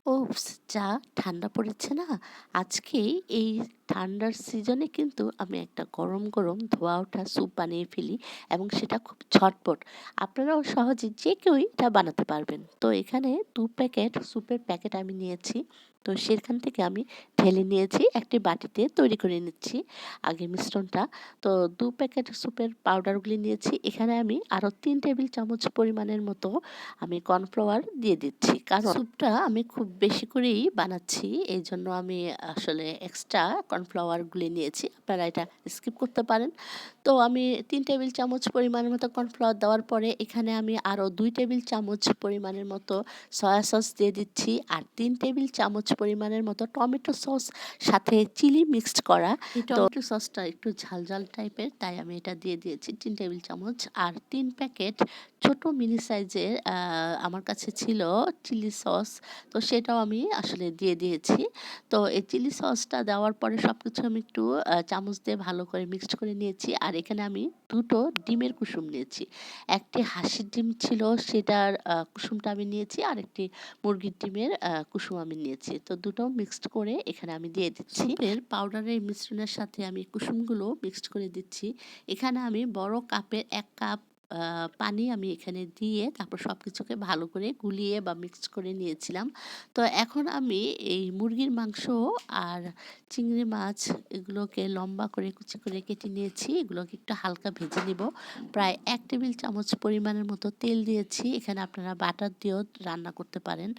ওফস! যা ঠান্ডা পড়েছে না? আজকে এই ঠান্ডার সিজনে কিন্তু আমি একটা গরম, গরম ধোয়া ওঠা স্যুপ বানিয়ে ফেলি এবং সেটা খুব ঝটপট। আপনারাও সহজে যে কেউই এটা বানাতে পারবেন। তো এখানে ২ প্যাকেট স্যুপের প্যাকেট আমি নিয়েছি। তো সেখান থেকে আমি ঢেলে নিয়েছি, একটি বাটিতে তৈরি করে নিচ্ছি আগে মিশ্রণটা। তো ২ প্যাকেট স্যুপের পাউডারগুলি নিয়েছি। এখানে আমি আরও ৩ টেবিল চামচ পরিমাণের মতো আমি কর্নফ্লাওয়ার দিয়ে দিচ্ছি। কারণ স্যুপটা আমি খুব বেশি করেই বানাচ্ছি। এইজন্য আমি আসলে এক্সট্রা কর্নফ্লাওয়ার গুলি নিয়েছি। আপনারা এটা স্কিপ করতে পারেন। তো আমি ৩ টেবিল চামচ পরিমাণের মতো কর্নফ্লাওয়ার দেওয়ার পরে এখানে আমি আরও ২ টেবিল চামচ পরিমাণের মতো সয়া সস দিয়ে দিচ্ছি। আর ৩ টেবিল চামচ পরিমাণের মতো টমেটো সস সাথে চিলি মিক্সড করা। এই টমেটো সসটা একটু ঝাল, ঝাল টাইপের, তাই আমি এটা দিয়ে দিয়েছি ৩ টেবিল চামচ। আর ৩ প্যাকেট ছোট মিনি সাইজের আমার কাছে ছিল চিলি সস। তো সেটাও আমি আসলে দিয়ে দিয়েছি। তো এই চিলি সসটা দেওয়ার পরে সবকিছু আমি একটু চামচ দিয়ে ভালো করে মিক্সড করে নিয়েছি। আর এখানে আমি ২ টো ডিমের কুসুম নিয়েছি। একটি হাঁসের ডিম ছিল, সেটার কুসুমটা আমি নিয়েছি। আরেকটি মুরগির ডিমের কুসুম আমি নিয়েছি। তো ২ টো মিক্সড করে এখানে আমি দিয়ে দিচ্ছি। স্যুপের পাউডারের মিশ্রণের সাথে আমি কুসুমগুলো মিক্সড করে দিচ্ছি। এখানে আমি বড় কাপের ১ কাপ পানি আমি এখানে দিয়ে তারপর সবকিছুকে ভালো করে গুলিয়ে বা মিক্সড করে নিয়েছিলাম। তো এখন আমি এই মুরগির মাংস আর চিংড়ি মাছ এগুলোকে লম্বা করে কুচি করে কেটে নিয়েছি। এগুলোকে একটু হালকা ভেজে নিব। প্রায় ১ টেবিল চামচ পরিমাণের মতো তেল দিয়েছি। এখানে আপনারা বাটার দিয়েও রান্না করতে পারেন।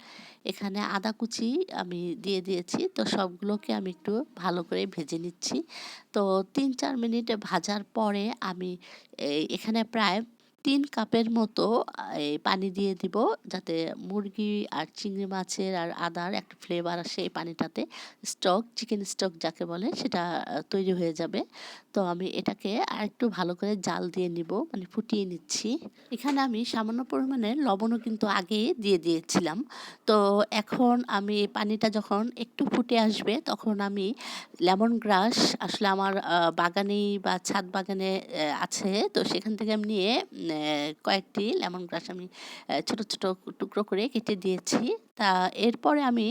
এখানে আদা কুচি আমি দিয়ে দিয়েছি। তো সবগুলোকে আমি একটু ভালো করে ভেজে নিচ্ছি। তো ৩-৪ মিনিট ভাজার পরে আমি এখানে প্রায় ৩ কাপের মতো পানি দিয়ে দিব, যাতে মুরগি আর চিংড়ি মাছের আর আদার একটা ফ্লেভার আসে এই পানিটাতে। স্টক, চিকেন স্টক যাকে বলে, সেটা তৈরি হয়ে যাবে। তো আমি এটাকে আরেকটু ভালো করে জাল দিয়ে নিব, মানে ফুটিয়ে নিচ্ছি। এখানে আমি সামান্য পরিমাণে লবণও কিন্তু আগেই দিয়ে দিয়েছিলাম। তো এখন আমি পানিটা যখন একটু ফুটে আসবে তখন আমি লেমন গ্রাস আসলে আমার বাগানেই বা ছাদ বাগানে আছে। তো সেখান থেকে আমি নিয়ে কয়েকটি লেমন গ্রাস আমি ছোট, ছোট টুকরো করে কেটে দিয়েছি। তা এরপরে আমি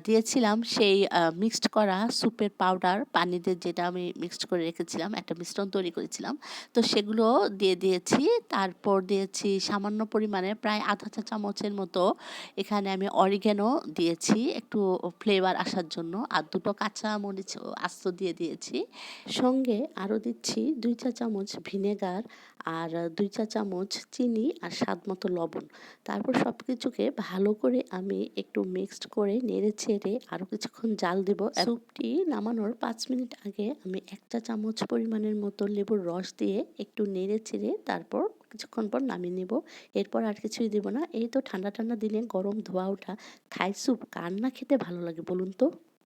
দিয়েছিলাম সেই মিক্সড করা স্যুপের পাউডার, পানি দিয়ে যেটা আমি মিক্সড করে রেখেছিলাম, একটা মিশ্রণ তৈরি করেছিলাম। তো সেগুলো দিয়ে দিয়েছি। তারপর দিয়েছি সামান্য পরিমাণে প্রায় ১/২ চা চামচের মতো এখানে আমি অরিগ্যানো দিয়েছি একটু ফ্লেভার আসার জন্য। আর ২ টো কাঁচা মরিচ আস্ত দিয়ে দিয়েছি। সঙ্গে আরও দিচ্ছি ২ চা চামচ ভিনেগার আর ২ চা চামচ চিনি আর স্বাদমতো লবণ। তারপর সবকিছুকে ভালো করে আমি একটু মিক্সড করে নেড়ে-চেড়ে আরও কিছুক্ষণ জাল দিব। স্যুপটি নামানোর ৫ মিনিট আগে আমি ১ চা চামচ পরিমাণের মতো লেবুর রস দিয়ে একটু নেড়ে-চেড়ে তারপর কিছুক্ষণ পর নামিয়ে নেব। এরপর আর কিছুই দিব না। এই তো ঠান্ডা, ঠান্ডা দিনে গরম ধোয়া ওঠা থাই স্যুপ কার না খেতে ভালো লাগে বলুন তো?